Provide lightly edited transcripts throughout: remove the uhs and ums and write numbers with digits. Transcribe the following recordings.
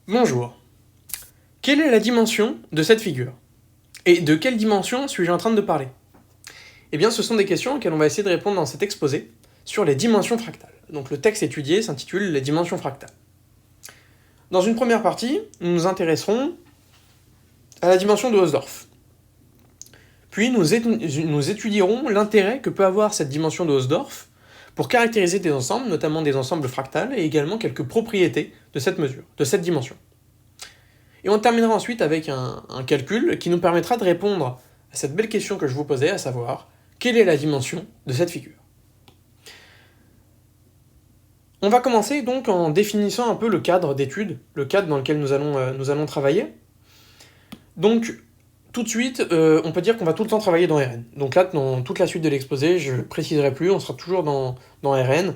Bonjour. Quelle est la dimension de cette figure? Et de quelle dimension suis-je en train de parler? Eh bien, ce sont des questions auxquelles on va essayer de répondre dans cet exposé sur les dimensions fractales. Donc le texte étudié s'intitule « Les dimensions fractales ». Dans une première partie, nous nous intéresserons à la dimension de Hausdorff. Puis nous étudierons l'intérêt que peut avoir cette dimension de Hausdorff pour caractériser des ensembles, notamment des ensembles fractales, et également quelques propriétés de cette mesure, de cette dimension. Et on terminera ensuite avec un calcul qui nous permettra de répondre à cette belle question que je vous posais, à savoir, quelle est la dimension de cette figure? On va commencer donc en définissant un peu le cadre d'étude, le cadre dans lequel nous allons travailler. Donc, tout de suite, on peut dire qu'on va tout le temps travailler dans Rn. Donc là, dans toute la suite de l'exposé, je ne préciserai plus, on sera toujours dans Rn.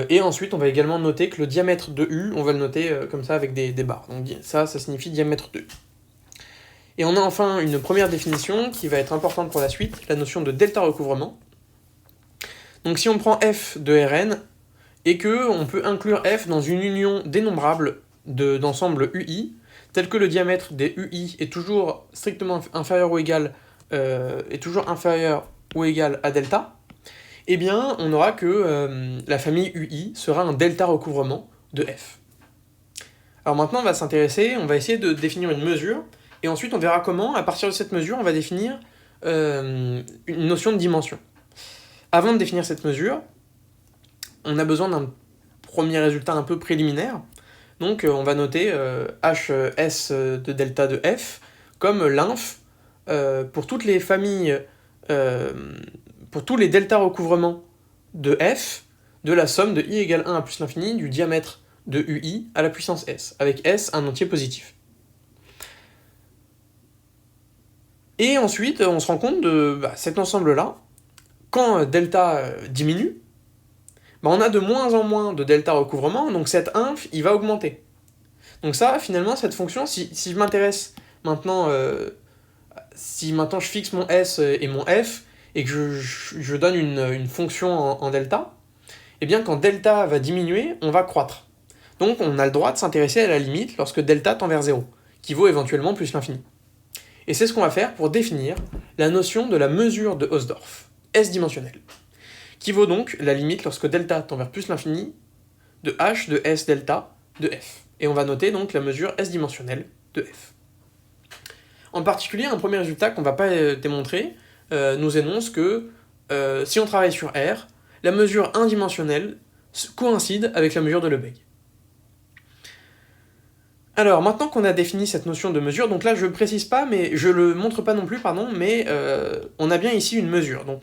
Et ensuite, on va également noter que le diamètre de U, on va le noter comme ça avec des barres. Donc ça signifie diamètre de U. Et on a enfin une première définition qui va être importante pour la suite, la notion de delta recouvrement. Donc si on prend f de Rn, et qu'on peut inclure f dans une union dénombrable d'ensembles UI, tel que le diamètre des UI est toujours strictement inférieur ou égal, à delta, eh bien, on aura que la famille UI sera un delta recouvrement de f. Alors maintenant, on va essayer de définir une mesure, et ensuite on verra comment, à partir de cette mesure, on va définir une notion de dimension. Avant de définir cette mesure, on a besoin d'un premier résultat un peu préliminaire. Donc on va noter hs de delta de f comme l'inf pour toutes les familles, pour tous les delta recouvrements de f, de la somme de i égale 1 à plus l'infini du diamètre de ui à la puissance s, avec s un entier positif. Et ensuite, on se rend compte de cet ensemble-là, quand delta diminue, on a de moins en moins de delta recouvrement, donc cet inf, il va augmenter. Donc ça, finalement, cette fonction, si je m'intéresse maintenant, si maintenant je fixe mon s et mon f, et que je donne une fonction en delta, eh bien quand delta va diminuer, on va croître. Donc on a le droit de s'intéresser à la limite lorsque delta tend vers 0, qui vaut éventuellement plus l'infini. Et c'est ce qu'on va faire pour définir la notion de la mesure de Hausdorff, S-dimensionnelle, qui vaut donc la limite lorsque delta tend vers plus l'infini de h de s delta de f. Et on va noter donc la mesure S-dimensionnelle de f. En particulier, un premier résultat qu'on ne va pas démontrer nous énonce que si on travaille sur R, la mesure indimensionnelle coïncide avec la mesure de Lebesgue. Alors, maintenant qu'on a défini cette notion de mesure, donc là je ne le précise pas, mais je le montre pas non plus, pardon, mais on a bien ici une mesure. Donc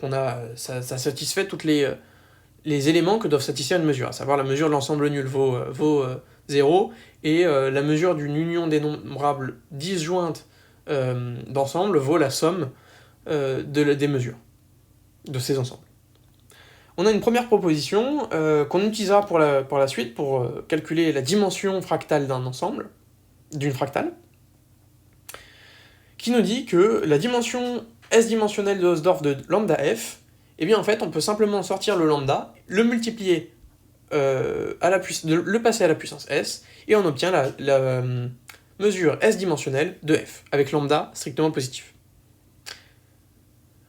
ça satisfait tous les éléments que doivent satisfaire une mesure, à savoir la mesure de l'ensemble nul vaut 0, et la mesure d'une union dénombrable disjointe d'ensemble vaut la somme des mesures de ces ensembles. On a une première proposition qu'on utilisera pour la suite pour calculer la dimension fractale d'un ensemble, d'une fractale, qui nous dit que la dimension S-dimensionnelle de Hausdorff de lambda f, eh bien en fait on peut simplement sortir le lambda, le multiplier, le passer à la puissance s, et on obtient la mesure S-dimensionnelle de f, avec lambda strictement positif.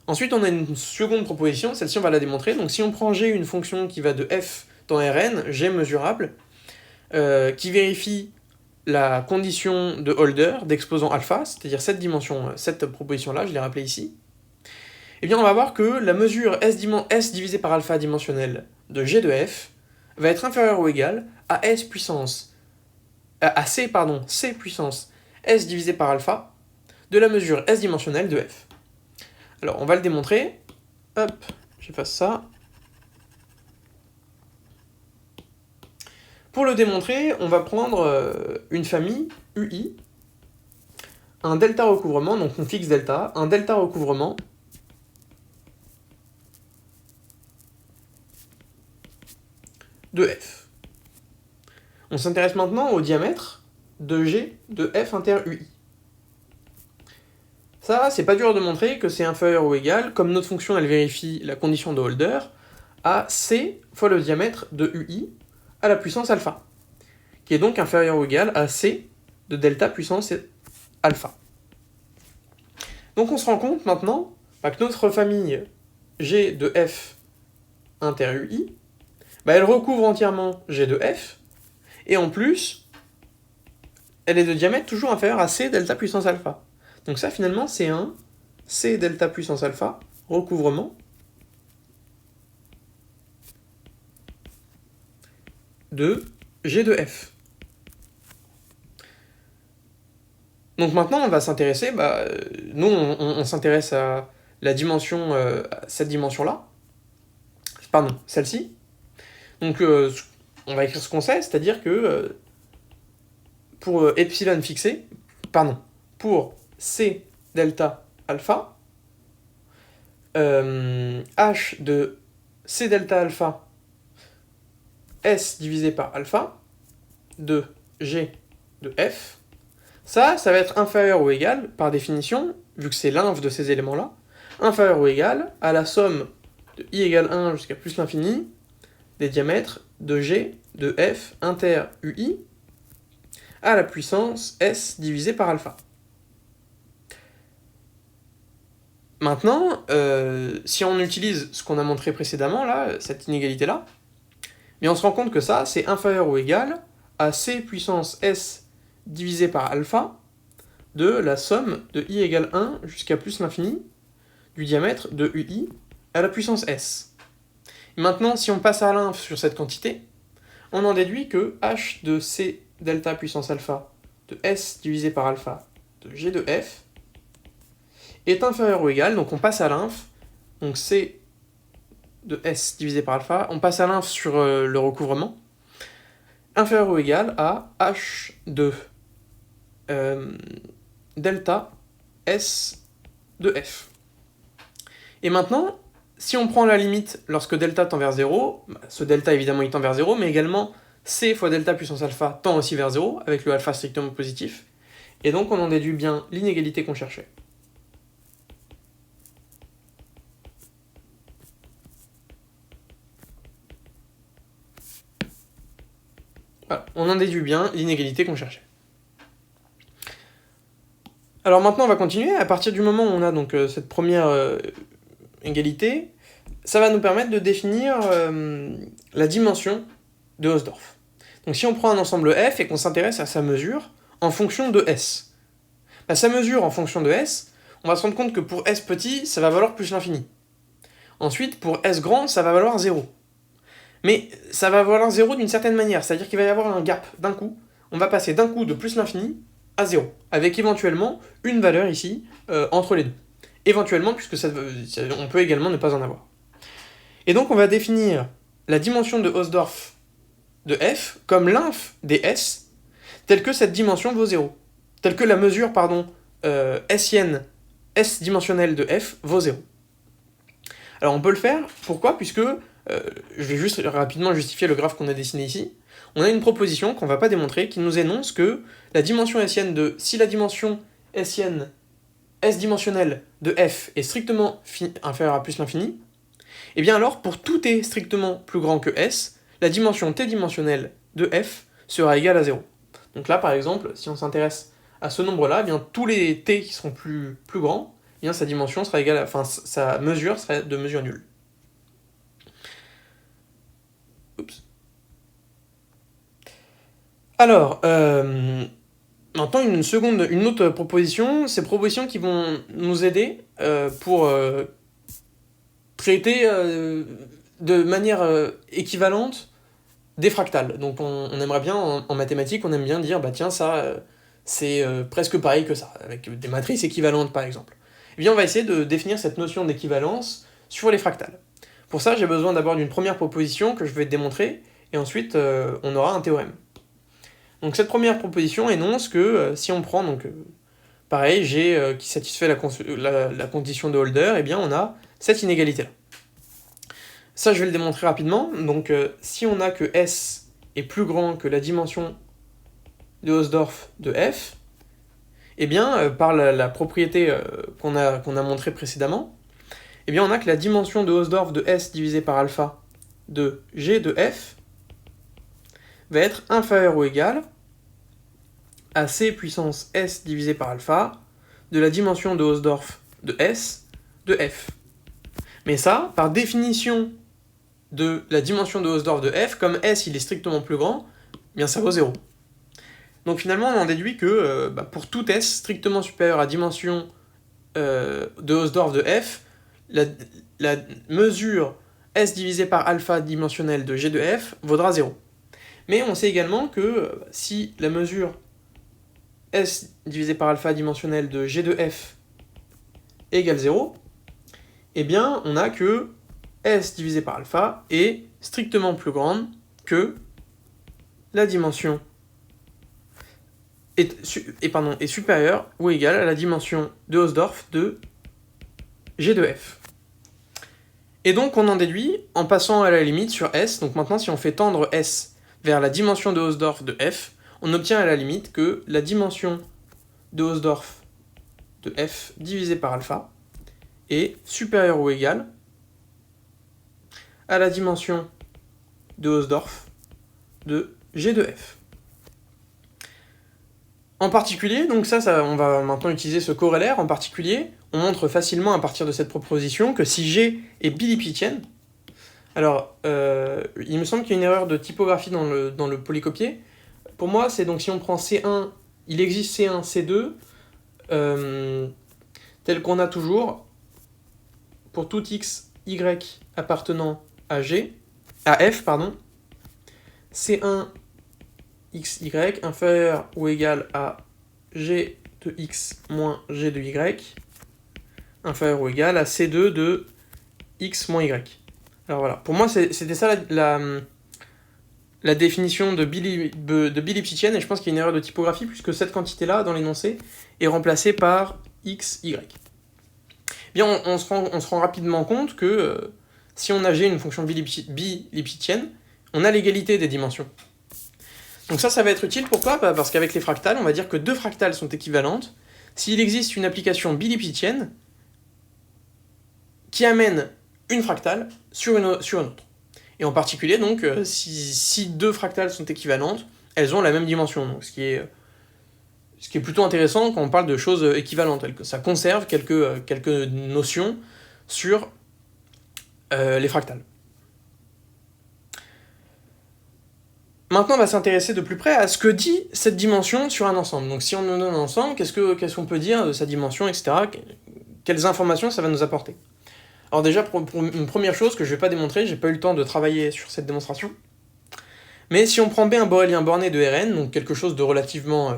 Ensuite on a une seconde proposition, celle-ci on va la démontrer, donc si on prend g une fonction qui va de f dans Rn, g mesurable, qui vérifie la condition de Holder d'exposant alpha, c'est-à-dire cette proposition-là, je l'ai rappelée ici, eh bien on va voir que la mesure s divisé par alpha dimensionnelle de g de f va être inférieure ou égale à c puissance s divisé par alpha de la mesure s dimensionnelle de f. Alors on va le démontrer, hop, j'efface ça. Pour le démontrer, on va prendre une famille UI, un delta recouvrement, donc on fixe delta, un delta recouvrement de f. On s'intéresse maintenant au diamètre de G de f inter UI. Ça, c'est pas dur de montrer que c'est inférieur ou égal, comme notre fonction elle vérifie la condition de Holder, à c fois le diamètre de UI à la puissance alpha, qui est donc inférieur ou égal à C de delta puissance alpha. Donc on se rend compte maintenant que notre famille G de F inter UI, elle recouvre entièrement G de F, et en plus, elle est de diamètre toujours inférieur à C delta puissance alpha. Donc ça finalement c'est un C delta puissance alpha, recouvrement, de G de F. Donc maintenant, on va s'intéresser, nous on s'intéresse à la dimension, cette dimension-là, pardon, celle-ci. Donc on va écrire ce qu'on sait, c'est-à-dire que pour epsilon fixé, pour C delta alpha, H de C delta alpha S divisé par alpha de G de F, ça va être inférieur ou égal, par définition, vu que c'est l'inf de ces éléments-là, inférieur ou égal à la somme de I égale 1 jusqu'à plus l'infini des diamètres de G de F inter UI à la puissance S divisé par alpha. Maintenant, si on utilise ce qu'on a montré précédemment, là, cette inégalité-là, mais on se rend compte que ça, c'est inférieur ou égal à C puissance S divisé par alpha de la somme de I égale 1 jusqu'à plus l'infini du diamètre de UI à la puissance S. Et maintenant, si on passe à l'inf sur cette quantité, on en déduit que H de C delta puissance alpha de S divisé par alpha de G de F est inférieur ou égal, donc on passe à l'inf, donc C de S divisé par alpha, on passe à l'inf sur le recouvrement, inférieur ou égal à H de delta S de F. Et maintenant, si on prend la limite lorsque delta tend vers 0, ce delta évidemment il tend vers 0, mais également C fois delta puissance alpha tend aussi vers 0, avec le alpha strictement positif, et donc on en déduit bien l'inégalité qu'on cherchait. Voilà, on en déduit bien l'inégalité qu'on cherchait. Alors maintenant on va continuer, à partir du moment où on a donc cette première égalité, ça va nous permettre de définir la dimension de Hausdorff. Donc si on prend un ensemble F et qu'on s'intéresse à sa mesure en fonction de S, sa mesure en fonction de S, on va se rendre compte que pour S petit, ça va valoir plus l'infini. Ensuite, pour S grand, ça va valoir 0. Mais ça va valoir 0 d'une certaine manière, c'est-à-dire qu'il va y avoir un gap d'un coup. On va passer d'un coup de plus l'infini à 0, avec éventuellement une valeur ici entre les deux. Éventuellement, puisque on peut également ne pas en avoir. Et donc on va définir la dimension de Hausdorff de F comme l'inf des S, telle que cette dimension vaut 0. Telle que la mesure, Sienne, S dimensionnelle de F vaut 0. Alors on peut le faire, pourquoi ? Puisque, je vais juste rapidement justifier le graphe qu'on a dessiné ici, on a une proposition qu'on ne va pas démontrer, qui nous énonce que la dimension Sienne si la dimension Sienne S dimensionnelle de F est strictement inférieure à plus l'infini, et bien alors, pour tout t strictement plus grand que S, la dimension t dimensionnelle de F sera égale à 0. Donc là, par exemple, si on s'intéresse à ce nombre-là, eh bien tous les t qui seront plus grands, eh bien sa dimension sera égale sa mesure sera de mesure nulle. Oups. Alors, maintenant une autre proposition, ces propositions qui vont nous aider pour traiter de manière équivalente des fractales. Donc on aimerait bien, en mathématiques, on aime bien dire, tiens, ça, c'est presque pareil que ça, avec des matrices équivalentes par exemple. Eh bien on va essayer de définir cette notion d'équivalence sur les fractales. Pour ça, j'ai besoin d'abord d'une première proposition que je vais démontrer, et ensuite on aura un théorème. Donc cette première proposition énonce que si on prend, pareil, G qui satisfait la condition de Holder, eh bien on a cette inégalité-là. Ça, je vais le démontrer rapidement. Donc si on a que S est plus grand que la dimension de Hausdorff de F, eh bien, par la propriété qu'on a montrée précédemment, eh bien on a que la dimension de Hausdorff de S divisé par alpha de G de F va être inférieur ou égal à C puissance S divisé par alpha de la dimension de Hausdorff de S de F. Mais ça, par définition de la dimension de Hausdorff de F, comme S il est strictement plus grand, eh bien ça vaut 0. Donc finalement on en déduit que pour tout S strictement supérieur à dimension de Hausdorff de F, la mesure S divisé par alpha dimensionnelle de G de F vaudra 0. Mais on sait également que si la mesure S divisé par alpha dimensionnelle de G de F égale 0, eh bien on a que S divisé par alpha est strictement plus grande que la dimension est supérieure ou égale à la dimension de Hausdorff de G de F. Et donc on en déduit en passant à la limite sur S. Donc maintenant si on fait tendre S vers la dimension de Hausdorff de F, on obtient à la limite que la dimension de Hausdorff de F divisé par alpha est supérieure ou égale à la dimension de Hausdorff de G de F. En particulier, donc ça, on va maintenant utiliser ce corollaire, en particulier, on montre facilement à partir de cette proposition que si G est bilipitienne, alors il me semble qu'il y a une erreur de typographie dans le polycopier. Pour moi, c'est donc si on prend C1, il existe C1, C2, tel qu'on a toujours, pour tout x, y appartenant à F, C1 xy inférieur ou égal à g de x moins g de y inférieur ou égal à c2 de x moins y. Alors voilà, pour moi c'était ça la définition de bilipitienne, et je pense qu'il y a une erreur de typographie puisque cette quantité-là dans l'énoncé est remplacée par xy. Bien, on se rend rapidement compte que si on a g une fonction bilipitienne, on a l'égalité des dimensions. Donc ça va être utile, pourquoi ? Parce qu'avec les fractales, on va dire que deux fractales sont équivalentes s'il existe une application bilipitienne qui amène une fractale sur une autre. Et en particulier, donc, si deux fractales sont équivalentes, elles ont la même dimension. Donc, ce qui est plutôt intéressant quand on parle de choses équivalentes. Ça conserve quelques notions sur les fractales. Maintenant, on va s'intéresser de plus près à ce que dit cette dimension sur un ensemble. Donc si on nous donne un ensemble, qu'est-ce qu'on peut dire de sa dimension, etc. Quelles informations ça va nous apporter ? Alors déjà, pour une première chose que je ne vais pas démontrer, j'ai pas eu le temps de travailler sur cette démonstration, mais si on prend B un borélien borné de Rn, donc quelque chose de relativement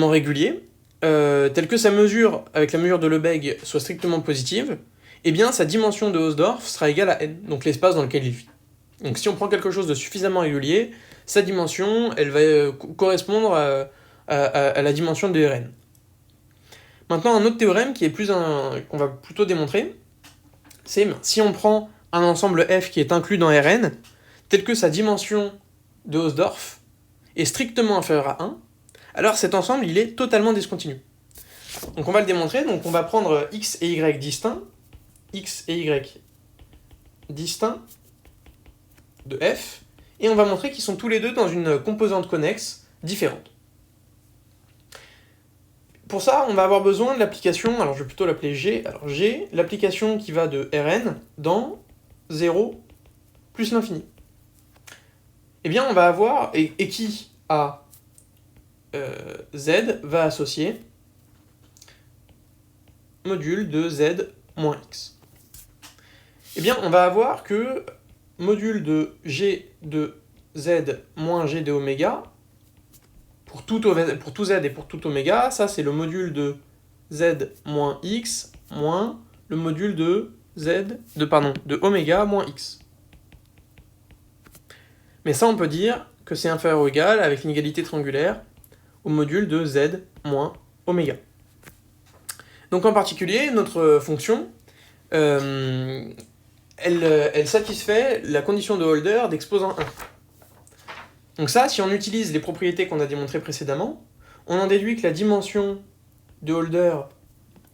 régulier, tel que sa mesure avec la mesure de Lebesgue soit strictement positive, eh bien sa dimension de Hausdorff sera égale à n, donc l'espace dans lequel il vit. Donc si on prend quelque chose de suffisamment régulier, sa dimension, elle va correspondre à la dimension de Rn. Maintenant, un autre théorème qu'on va plutôt démontrer, c'est si on prend un ensemble F qui est inclus dans Rn, tel que sa dimension de Hausdorff est strictement inférieure à 1, alors cet ensemble, il est totalement discontinu. Donc on va le démontrer, donc on va prendre x et y distincts, x et y distincts de F, et on va montrer qu'ils sont tous les deux dans une composante connexe différente. Pour ça, on va avoir besoin de l'application, alors je vais plutôt l'appeler G, alors G, l'application qui va de Rn dans 0 plus l'infini. Eh bien, on va avoir, et qui à Z va associer module de Z moins X. Eh bien, on va avoir que module de G de Z moins G de oméga, pour tout Z et pour tout oméga, ça c'est le module de Z moins X moins le module de de oméga moins X. Mais ça on peut dire que c'est inférieur ou égal avec une égalité triangulaire au module de Z moins oméga. Donc en particulier, notre fonction, elle satisfait la condition de Hölder d'exposant 1. Donc ça, si on utilise les propriétés qu'on a démontrées précédemment, on en déduit que la dimension de Hölder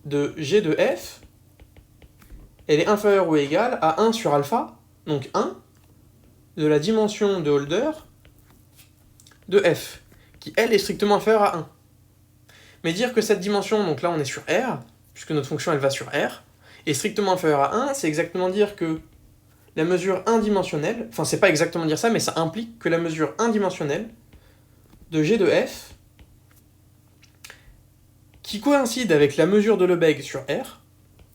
de G de F, elle est inférieure ou égale à 1 sur alpha, donc 1, de la dimension de Holder de f, qui elle est strictement inférieure à 1. Mais dire que cette dimension, donc là on est sur R, puisque notre fonction elle va sur R, est strictement inférieure à 1, c'est exactement dire que la mesure indimensionnelle, enfin c'est pas exactement dire ça, mais ça implique que la mesure indimensionnelle de g de f, qui coïncide avec la mesure de Lebesgue sur R,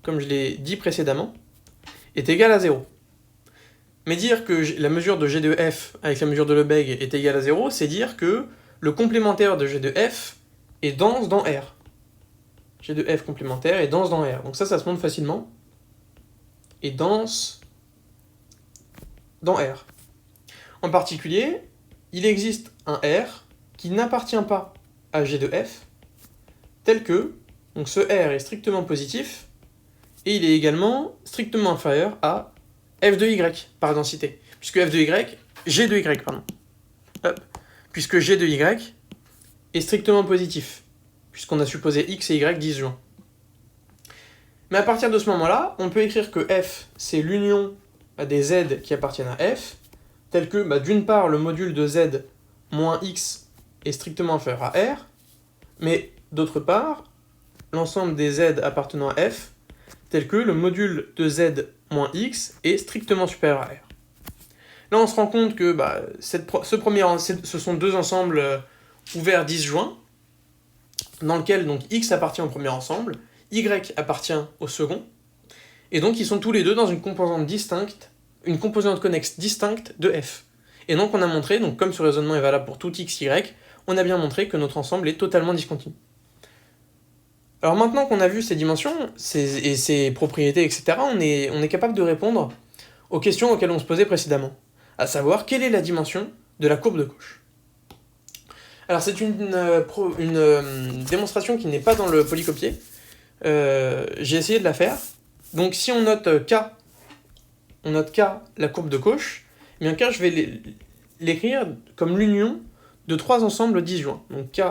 comme je l'ai dit précédemment, est égale à 0. Mais dire que la mesure de g de f avec la mesure de Lebesgue est égale à 0, c'est dire que le complémentaire de g de f est dense dans R. G de f complémentaire est dense dans R. Donc ça se montre facilement. Est dense dans R. En particulier, il existe un R qui n'appartient pas à g de f, tel que, donc ce R est strictement positif, et il est également strictement inférieur à f de y par densité. Puisque f de y, g de y, pardon. Hop. Puisque g de y est strictement positif, puisqu'on a supposé x et y disjoints. Mais à partir de ce moment-là, on peut écrire que f, c'est l'union des z qui appartiennent à f, tel que, d'une part, le module de z moins x est strictement inférieur à r, mais d'autre part, l'ensemble des z appartenant à f, tel que le module de z moins x est strictement supérieur à r. Là, on se rend compte que ce sont deux ensembles ouverts disjoints, dans lesquels donc, x appartient au premier ensemble, y appartient au second, et donc ils sont tous les deux dans une composante distincte, une composante connexe distincte de f. Et donc on a montré, donc comme ce raisonnement est valable pour tout x, y, on a bien montré que notre ensemble est totalement discontinu. Alors maintenant qu'on a vu ces dimensions, et ces propriétés, etc., on est capable de répondre aux questions auxquelles on se posait précédemment, à savoir quelle est la dimension de la courbe de Cauchy. Alors c'est une démonstration qui n'est pas dans le polycopier, j'ai essayé de la faire. Donc si on note K, la courbe de Cauchy, eh bien K, je vais l'écrire comme l'union de trois ensembles disjoints. Donc K,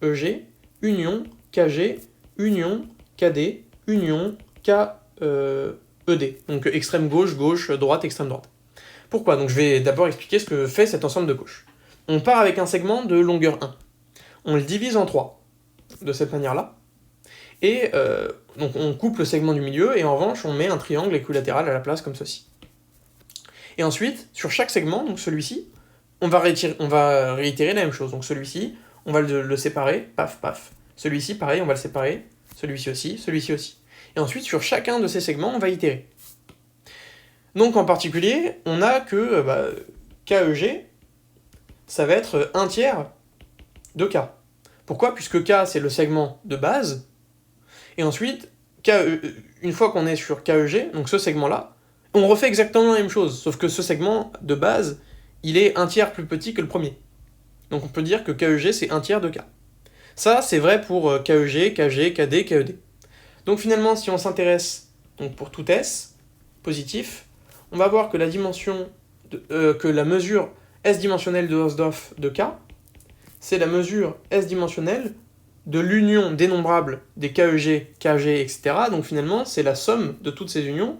EG, union, KG, union, KD, union, K, ED. Donc extrême gauche, gauche, droite, extrême droite. Pourquoi? Donc je vais d'abord expliquer ce que fait cet ensemble de Cauchy. On part avec un segment de longueur 1. On le divise en 3, de cette manière-là. Et donc on coupe le segment du milieu, et en revanche, on met un triangle équilatéral à la place, comme ceci. Et ensuite, sur chaque segment, donc celui-ci, on va réitérer la même chose. Donc celui-ci, on va le séparer, paf, paf. Celui-ci, pareil, on va le séparer. Celui-ci aussi, celui-ci aussi. Et ensuite, sur chacun de ces segments, on va itérer. Donc en particulier, on a que KEG, ça va être 1 tiers de K. Pourquoi? Puisque K, c'est le segment de base. Et ensuite, une fois qu'on est sur KEG, donc ce segment-là, on refait exactement la même chose, sauf que ce segment de base, il est 1 tiers plus petit que le premier. Donc on peut dire que KEG, c'est 1 tiers de K. Ça, c'est vrai pour KEG, KG, KD, KED. Donc finalement, si on s'intéresse donc pour tout S positif, on va voir que la mesure S-dimensionnelle de Hausdorff de K, c'est la mesure S-dimensionnelle de l'union dénombrable des KEG, KG, etc. Donc finalement, c'est la somme de toutes ces unions,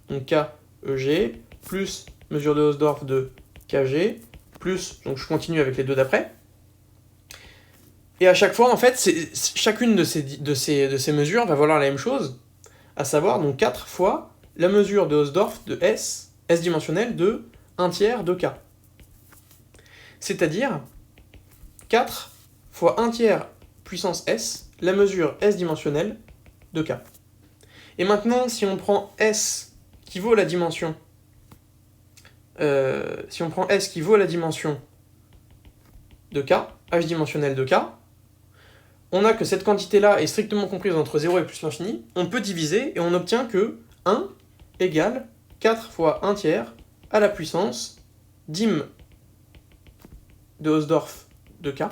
donc KEG, plus mesure de Hausdorff de KG, plus, donc je continue avec les deux d'après. Et à chaque fois, en fait, chacune de ces mesures va valoir la même chose, à savoir donc 4 fois la mesure de Hausdorff de S-dimensionnelle de 1 tiers de K. C'est-à-dire 4 fois 1 tiers puissance S, la mesure S-dimensionnelle de K. Et maintenant, si on prend S qui vaut la dimension de K, H-dimensionnelle de K, on a que cette quantité-là est strictement comprise entre 0 et plus l'infini, on peut diviser et on obtient que 1 égale 4 fois 1 tiers à la puissance dim de Hausdorff de K.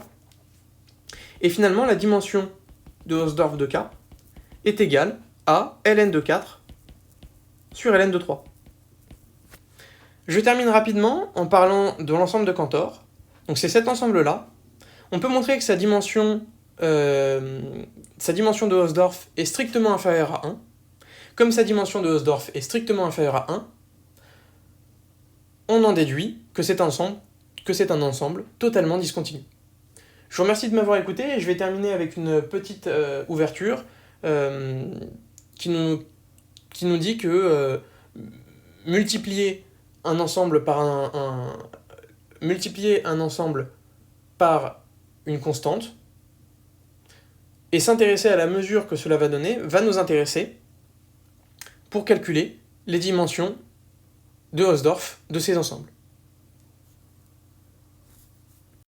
Et finalement, la dimension de Hausdorff de K est égale à ln de 4 sur ln de 3. Je termine rapidement en parlant de l'ensemble de Cantor. Donc c'est cet ensemble-là. On peut montrer que sa dimension de Hausdorff est strictement inférieure à 1. Comme sa dimension de Hausdorff est strictement inférieure à 1, on en déduit que c'est un ensemble totalement discontinu. Je vous remercie de m'avoir écouté et je vais terminer avec une petite ouverture qui nous dit que multiplier un ensemble par multiplier un ensemble par une constante et s'intéresser à la mesure que cela va donner va nous intéresser pour calculer les dimensions de Hausdorff de ces ensembles.